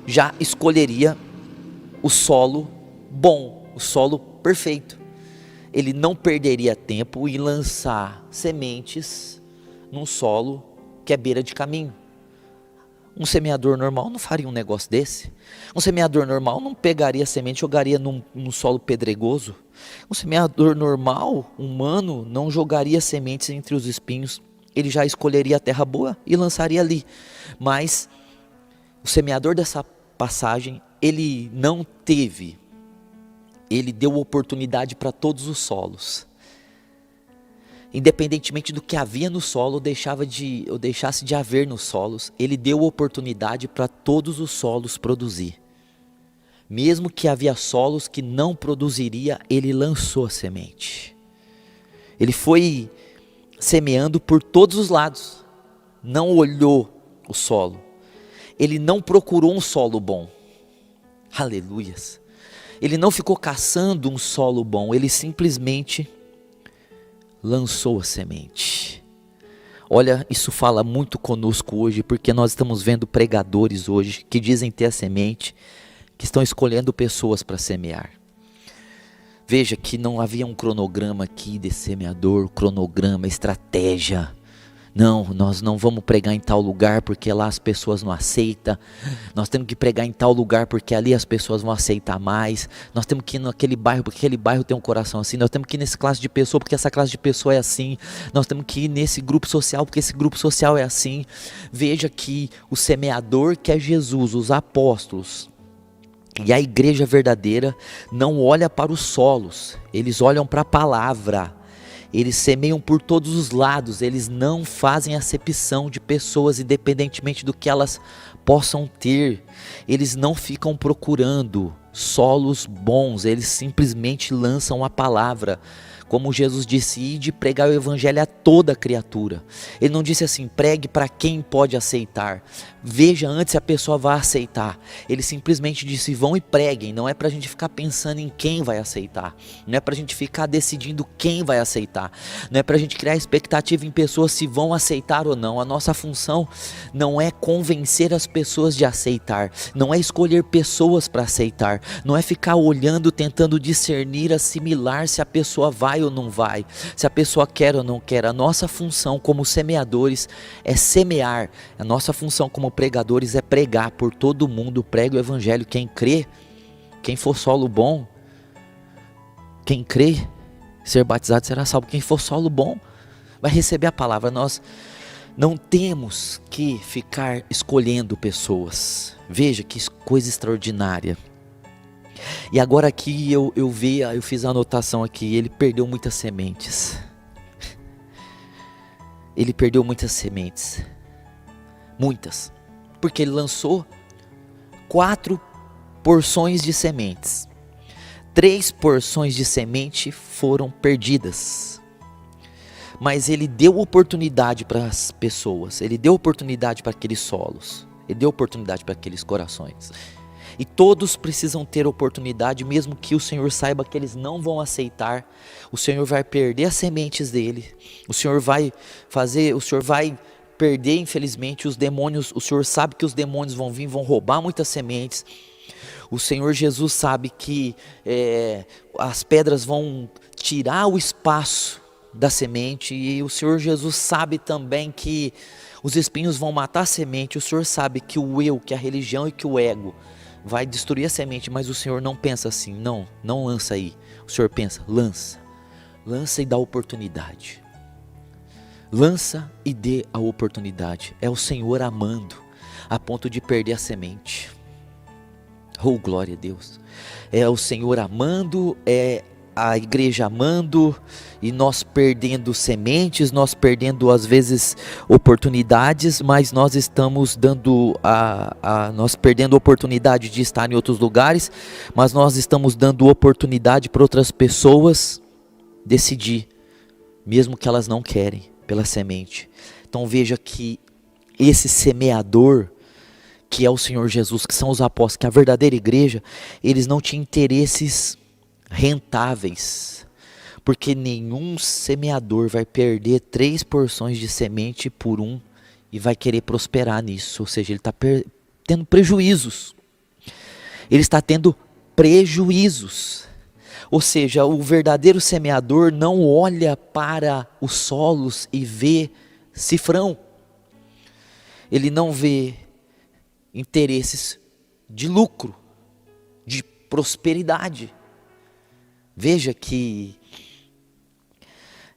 já escolheria o solo bom, o solo perfeito. Ele não perderia tempo em lançar sementes num solo que é beira de caminho. Um semeador normal não faria um negócio desse. Um semeador normal não pegaria a semente e jogaria num solo pedregoso. Um semeador normal, humano, não jogaria sementes entre os espinhos. Ele já escolheria a terra boa e lançaria ali. Mas o semeador dessa passagem, ele não teve. Ele deu oportunidade para todos os solos. Independentemente do que havia no solo, ou deixasse de haver nos solos, ele deu oportunidade para todos os solos produzir. Mesmo que havia solos que não produziria, ele lançou a semente. Ele foi semeando por todos os lados, não olhou o solo. Ele não procurou um solo bom. Aleluias. Ele não ficou caçando um solo bom, ele simplesmente lançou a semente. Olha, isso fala muito conosco hoje, porque nós estamos vendo pregadores hoje que dizem ter a semente, que estão escolhendo pessoas para semear. Veja que não havia um cronograma aqui de semeador, cronograma, estratégia. Não, nós não vamos pregar em tal lugar porque lá as pessoas não aceitam. Nós temos que pregar em tal lugar porque ali as pessoas vão aceitar mais. Nós temos que ir naquele bairro porque aquele bairro tem um coração assim. Nós temos que ir nessa classe de pessoa porque essa classe de pessoa é assim. Nós temos que ir nesse grupo social porque esse grupo social é assim. Veja que o semeador, que é Jesus, os apóstolos e a igreja verdadeira, não olha para os solos, eles olham para a palavra. Eles semeiam por todos os lados, eles não fazem acepção de pessoas independentemente do que elas possam ter. Eles não ficam procurando solos bons, eles simplesmente lançam a palavra. Como Jesus disse, ide pregar o evangelho a toda criatura. Ele não disse assim, pregue para quem pode aceitar. Veja antes se a pessoa vai aceitar. Ele simplesmente disse, vão e preguem. Não é para a gente ficar pensando em quem vai aceitar. Não é para a gente ficar decidindo quem vai aceitar. Não é para a gente criar expectativa em pessoas se vão aceitar ou não. A nossa função não é convencer as pessoas de aceitar. Não é escolher pessoas para aceitar. Não é ficar olhando, tentando discernir, assimilar se a pessoa vai ou não vai, se a pessoa quer ou não quer. A nossa função como semeadores é semear. A nossa função como pregadores é pregar por todo mundo. Prega o evangelho. Quem crê, quem for solo bom, quem crê ser batizado será salvo. Quem for solo bom vai receber a palavra. Nós não temos que ficar escolhendo pessoas. Veja que coisa extraordinária. E agora aqui eu fiz a anotação aqui, ele perdeu muitas sementes. Ele perdeu muitas sementes. Muitas. Porque ele lançou 4 porções de sementes. 3 porções de semente foram perdidas. mas ele deu oportunidade para as pessoas, ele deu oportunidade para aqueles solos, ele deu oportunidade para aqueles corações. E todos precisam ter oportunidade, mesmo que o Senhor saiba que eles não vão aceitar. O Senhor vai perder as sementes dele. O Senhor vai perder, infelizmente, os demônios. O Senhor sabe que os demônios vão vir, vão roubar muitas sementes. O Senhor Jesus sabe que as pedras vão tirar o espaço da semente. E o Senhor Jesus sabe também que os espinhos vão matar a semente. O Senhor sabe que o eu, que a religião e que o ego vai destruir a semente, mas o Senhor não pensa assim, não lança aí. O Senhor pensa, lança e dá oportunidade. Lança e dê a oportunidade. É o Senhor amando, a ponto de perder a semente. Oh, glória a Deus. É o Senhor amando, é a igreja amando, e nós perdendo sementes, nós perdendo às vezes oportunidades, mas nós estamos dando nós perdendo a oportunidade de estar em outros lugares, mas nós estamos dando oportunidade para outras pessoas decidir, mesmo que elas não querem, pela semente. Então veja que esse semeador, que é o Senhor Jesus, que são os apóstolos, que é a verdadeira igreja, eles não tinham interesses rentáveis, porque nenhum semeador vai perder 3 porções de semente por um e vai querer prosperar nisso. Ou seja, ele está tendo prejuízos. Ele está tendo prejuízos. Ou seja, o verdadeiro semeador não olha para os solos e vê cifrão. Ele não vê interesses de lucro, de prosperidade. Veja que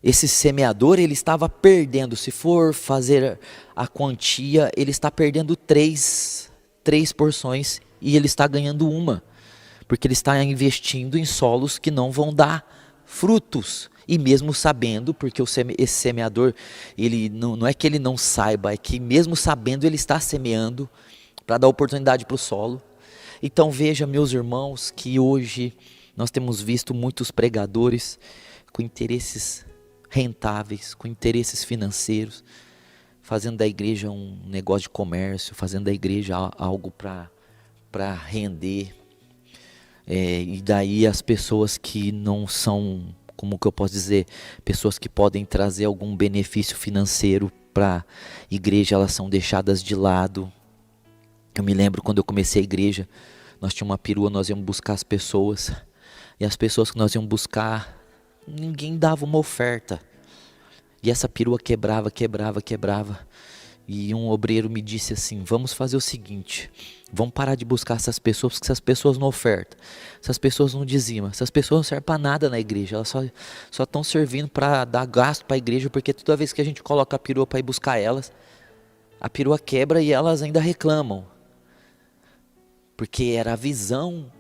esse semeador, ele estava perdendo, se for fazer a quantia, ele está perdendo três porções e ele está ganhando uma, porque ele está investindo em solos que não vão dar frutos. E mesmo sabendo, porque esse semeador, ele não é que ele não saiba, é que mesmo sabendo ele está semeando para dar oportunidade para o solo. Então veja, meus irmãos, que hoje nós temos visto muitos pregadores com interesses rentáveis, com interesses financeiros, fazendo da igreja um negócio de comércio, fazendo da igreja algo para render. E daí as pessoas que não são, como que eu posso dizer, pessoas que podem trazer algum benefício financeiro para a igreja, elas são deixadas de lado. Eu me lembro quando eu comecei a igreja, nós tínhamos uma perua, nós íamos buscar as pessoas, e as pessoas que nós íamos buscar, ninguém dava uma oferta, e essa perua quebrava, e um obreiro me disse assim, vamos fazer o seguinte, vamos parar de buscar essas pessoas, porque essas pessoas não ofertam, essas pessoas não dizimam, essas pessoas não servem para nada na igreja, elas só estão servindo para dar gasto para a igreja, porque toda vez que a gente coloca a perua para ir buscar elas, a perua quebra e elas ainda reclamam, porque era a visão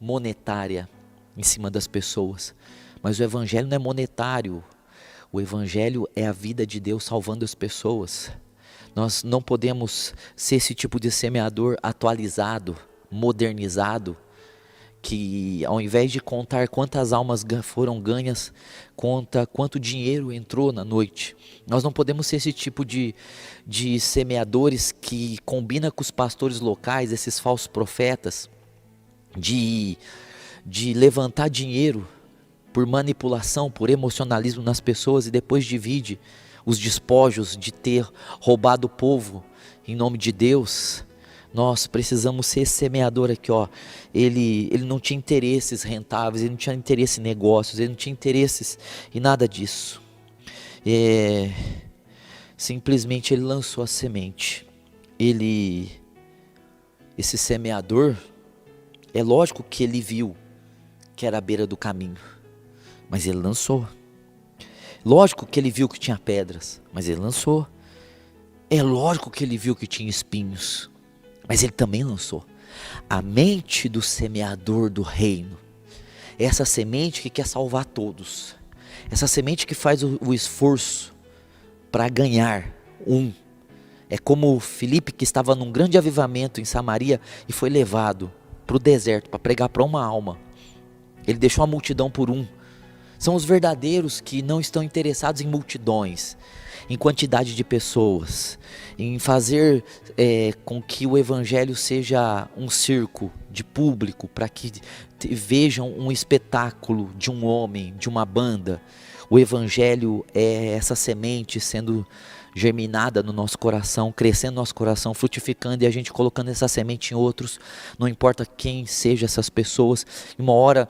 monetária em cima das pessoas. Mas o evangelho não é monetário, o evangelho é a vida de Deus salvando as pessoas. Nós não podemos ser esse tipo de semeador atualizado, modernizado, que ao invés de contar quantas almas foram ganhas, conta quanto dinheiro entrou na noite. Nós não podemos ser esse tipo de semeadores que combina com os pastores locais, esses falsos profetas, de levantar dinheiro por manipulação, por emocionalismo nas pessoas e depois divide os despojos de ter roubado o povo em nome de Deus. Nós precisamos ser esse semeador aqui, ó. Ele não tinha interesses rentáveis, ele não tinha interesse em negócios, ele não tinha interesses em nada disso. Simplesmente ele lançou a semente. Esse semeador, é lógico que ele viu que era à beira do caminho, mas ele lançou. Lógico que ele viu que tinha pedras, mas ele lançou. É lógico que ele viu que tinha espinhos, mas ele também lançou. A mente do semeador do reino é essa semente que quer salvar todos. Essa semente que faz o esforço para ganhar um. É como Filipe, que estava num grande avivamento em Samaria e foi levado para o deserto para pregar para uma alma. Ele deixou a multidão por um. São os verdadeiros que não estão interessados em multidões, em quantidade de pessoas, em fazer com que o evangelho seja um circo de público, para que vejam um espetáculo de um homem, de uma banda. O evangelho é essa semente sendo germinada no nosso coração, crescendo no nosso coração, frutificando, e a gente colocando essa semente em outros, não importa quem sejam essas pessoas. Uma hora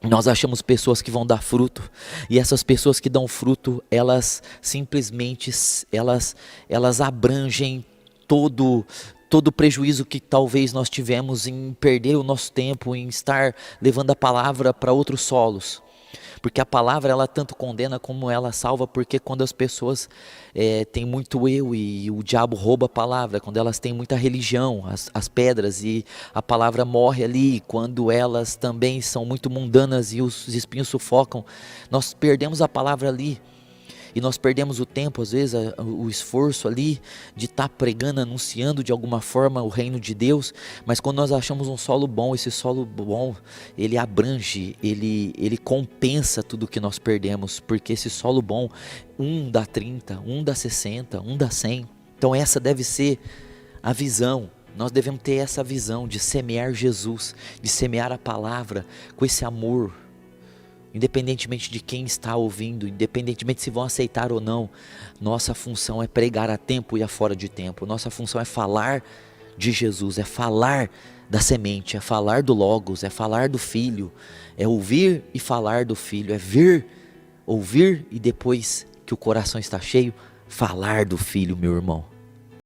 nós achamos pessoas que vão dar fruto, e essas pessoas que dão fruto, elas simplesmente elas abrangem todo o prejuízo que talvez nós tivemos em perder o nosso tempo, em estar levando a palavra para outros solos. Porque a palavra, ela tanto condena como ela salva, porque quando as pessoas têm muito eu e o diabo rouba a palavra, quando elas têm muita religião, as pedras, e a palavra morre ali, quando elas também são muito mundanas e os espinhos sufocam, nós perdemos a palavra ali. E nós perdemos o tempo, às vezes, o esforço ali de estar pregando, anunciando de alguma forma o reino de Deus. Mas quando nós achamos um solo bom, esse solo bom, ele abrange, ele compensa tudo que nós perdemos. Porque esse solo bom, um dá 30, um dá 60, um dá 100. Então essa deve ser a visão. Nós devemos ter essa visão de semear Jesus, de semear a palavra com esse amor. Independentemente de quem está ouvindo, independentemente se vão aceitar ou não, nossa função é pregar a tempo e a fora de tempo. Nossa função é falar de Jesus, é falar da semente, é falar do Logos, é falar do Filho, é ouvir e falar do Filho, é vir, ouvir e depois que o coração está cheio, falar do Filho, meu irmão.